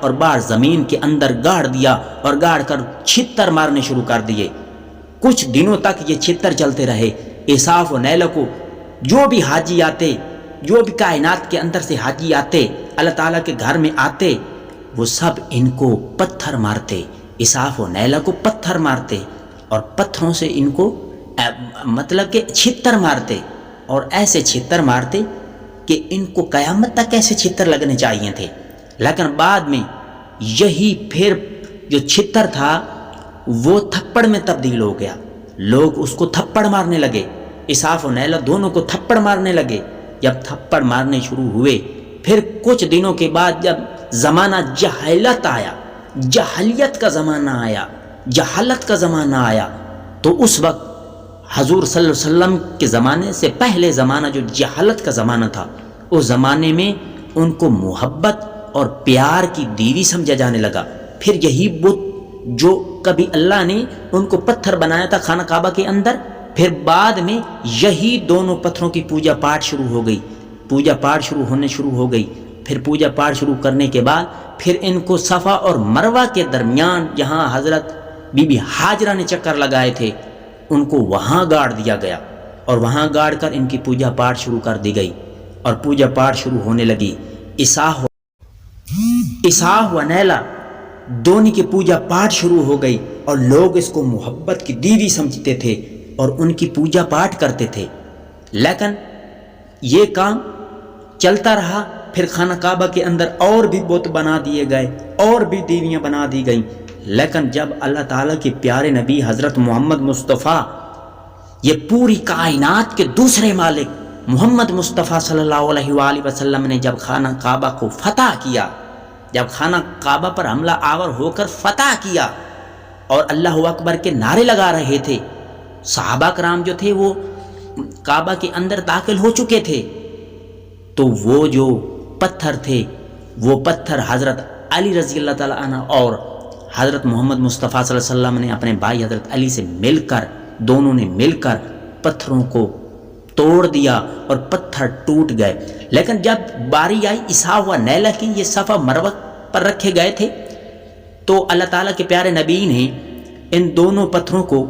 اور باہر زمین کے اندر گاڑ دیا اور گاڑ کر چھتر مارنے شروع کر دیے۔ کچھ دنوں تک یہ چھتر چلتے رہے۔ اساف و نیلا کو جو بھی حاجی آتے، جو بھی کائنات کے اندر سے حاجی آتے، اللہ تعالیٰ کے گھر میں آتے، وہ سب ان کو پتھر مارتے، اساف و نیلا کو پتھر مارتے اور پتھروں سے ان کو مطلب کہ چھتر مارتے، اور ایسے چھتر مارتے کہ ان کو قیامت تک ایسے چھتر لگنے چاہیے تھے۔ لیکن بعد میں یہی پھر جو چھتر تھا وہ تھپڑ میں تبدیل ہو گیا، لوگ اس کو تھپڑ مارنے لگے، اساف و نیلا دونوں کو تھپڑ مارنے لگے۔ جب تھپڑ مارنے شروع ہوئے، پھر کچھ دنوں کے بعد جب زمانہ جہالت آیا، جہلیت کا زمانہ آیا، جہالت کا زمانہ آیا، تو اس وقت حضور صلی اللہ علیہ وسلم کے زمانے سے پہلے زمانہ جو جہالت کا زمانہ تھا، اس زمانے میں ان کو محبت اور پیار کی دیوی سمجھا جانے لگا۔ پھر یہی بت جو کبھی اللہ نے ان کو پتھر بنایا تھا خانہ کعبہ کے اندر، پھر بعد میں یہی دونوں پتھروں کی پوجا پاٹ شروع ہو گئی، پوجا پاٹ ہونے شروع ہو گئی۔ پھر پوجا پاٹ شروع کرنے کے بعد پھر ان کو صفا اور مروہ کے درمیان جہاں حضرت بی بی ہاجرہ نے چکر لگائے تھے، ان کو وہاں گاڑ دیا گیا، اور وہاں گاڑ کر ان کی پوجا پاٹ شروع کر دی گئی، اور پوجا پاٹ شروع ہونے لگی۔ اساف و نیلا دونوں کی پوجا پاٹ شروع ہو گئی، اور لوگ اس کو محبت کی دیوی سمجھتے تھے اور ان کی پوجا پاٹ کرتے تھے۔ لیکن یہ کام چلتا رہا، پھر خانہ کعبہ کے اندر اور بھی بت بنا دیے گئے، اور بھی دیویاں بنا دی گئیں۔ لیکن جب اللہ تعالیٰ کے پیارے نبی حضرت محمد مصطفیٰ، یہ پوری کائنات کے دوسرے مالک محمد مصطفیٰ صلی اللہ علیہ وآلہ وسلم نے جب خانہ کعبہ کو فتح کیا، جب خانہ کعبہ پر حملہ آور ہو کر فتح کیا اور اللہ اکبر کے نعرے لگا رہے تھے، صحابہ کرام جو تھے وہ کعبہ کے اندر داخل ہو چکے تھے، تو وہ جو پتھر تھے، وہ پتھر حضرت علی رضی اللہ تعالیٰ عنہ اور حضرت محمد مصطفیٰ صلی اللہ علیہ وسلم نے اپنے بھائی حضرت علی سے مل کر، دونوں نے مل کر پتھروں کو توڑ دیا اور پتھر ٹوٹ گئے۔ لیکن جب باری آئی اساف و نیلا کی، یہ صفا مروہ پر رکھے گئے تھے، تو اللہ تعالیٰ کے پیارے نبی نے ان دونوں پتھروں کو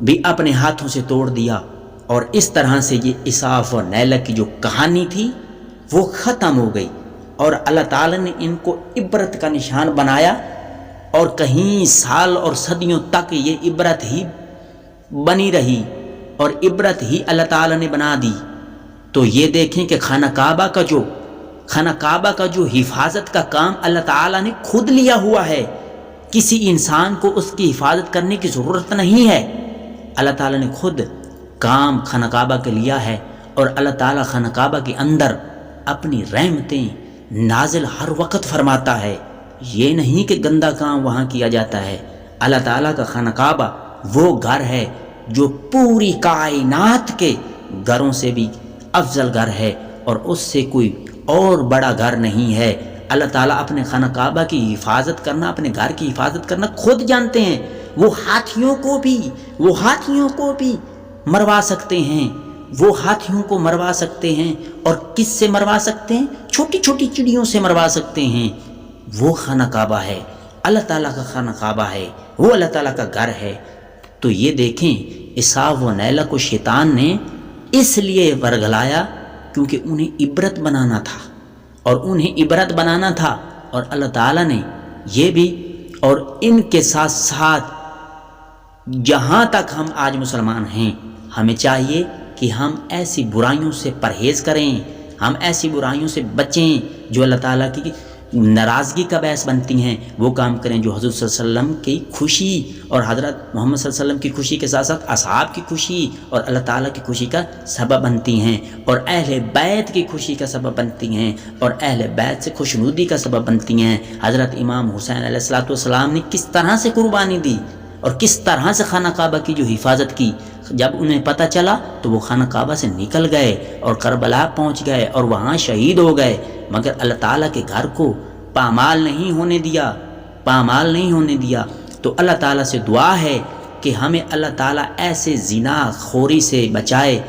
بھی اپنے ہاتھوں سے توڑ دیا، اور اس طرح سے یہ اساف و نیلا کی جو کہانی تھی وہ ختم ہو گئی، اور اللہ تعالیٰ نے ان کو عبرت کا نشان بنایا، اور کہیں سال اور صدیوں تک یہ عبرت ہی بنی رہی، اور عبرت ہی اللہ تعالیٰ نے بنا دی۔ تو یہ دیکھیں کہ خانہ کعبہ کا جو حفاظت کا کام اللہ تعالیٰ نے خود لیا ہوا ہے، کسی انسان کو اس کی حفاظت کرنے کی ضرورت نہیں ہے، اللہ تعالیٰ نے خود کام خانہ کعبہ کے لیا ہے، اور اللہ تعالیٰ خانہ کعبہ کے اندر اپنی رحمتیں نازل ہر وقت فرماتا ہے۔ یہ نہیں کہ گندا کام وہاں کیا جاتا ہے۔ اللہ تعالیٰ کا خانہ کعبہ وہ گھر ہے جو پوری کائنات کے گھروں سے بھی افضل گھر ہے، اور اس سے کوئی اور بڑا گھر نہیں ہے۔ اللہ تعالیٰ اپنے خانہ کعبہ کی حفاظت کرنا، اپنے گھر کی حفاظت کرنا خود جانتے ہیں۔ وہ ہاتھیوں کو بھی مروا سکتے ہیں، وہ ہاتھیوں کو مروا سکتے ہیں، اور کس سے مروا سکتے ہیں؟ چھوٹی چھوٹی چڑیوں سے مروا سکتے ہیں۔ وہ خانہ کعبہ ہے، اللہ تعالیٰ کا خانہ کعبہ ہے، وہ اللہ تعالیٰ کا گھر ہے۔ تو یہ دیکھیں، اساف و نیلا کو شیطان نے اس لیے ورگلایا کیونکہ انہیں عبرت بنانا تھا، اور اللہ تعالیٰ نے یہ بھی، اور ان کے ساتھ ساتھ جہاں تک ہم آج مسلمان ہیں، ہمیں چاہیے کہ ہم ایسی برائیوں سے پرہیز کریں، ہم ایسی برائیوں سے بچیں جو اللہ تعالیٰ کی ناراضگی کا باعث بنتی ہیں۔ وہ کام کریں جو حضرت صلی اللہ علیہ وسلم کی خوشی اور حضرت محمد صلی اللہ علیہ وسلم کی خوشی کے ساتھ ساتھ اصحاب کی خوشی اور اللہ تعالیٰ کی خوشی کا سبب بنتی ہیں، اور اہل بیت کی خوشی کا سبب بنتی ہیں، اور اہل بیت سے خوشنودی کا سبب بنتی ہیں۔ حضرت امام حسین علیہ السلام نے کس طرح سے قربانی دی اور کس طرح سے خانہ کعبہ کی جو حفاظت کی، جب انہیں پتہ چلا تو وہ خانہ کعبہ سے نکل گئے اور کربلا پہنچ گئے اور وہاں شہید ہو گئے، مگر اللہ تعالیٰ کے گھر کو پامال نہیں ہونے دیا۔ تو اللہ تعالیٰ سے دعا ہے کہ ہمیں اللہ تعالیٰ ایسے زنا خوری سے بچائے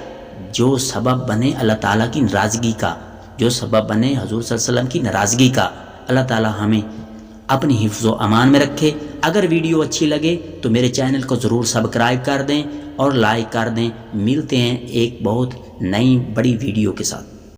جو سبب بنے اللہ تعالیٰ کی ناراضگی کا، جو سبب بنے حضور صلی اللہ علیہ وسلم کی ناراضگی کا۔ اللہ تعالی ہمیں اپنی حفظ و امان میں رکھے۔ اگر ویڈیو اچھی لگے تو میرے چینل کو ضرور سبسکرائب کر دیں اور لائک کر دیں۔ ملتے ہیں ایک بہت نئی بڑی ویڈیو کے ساتھ۔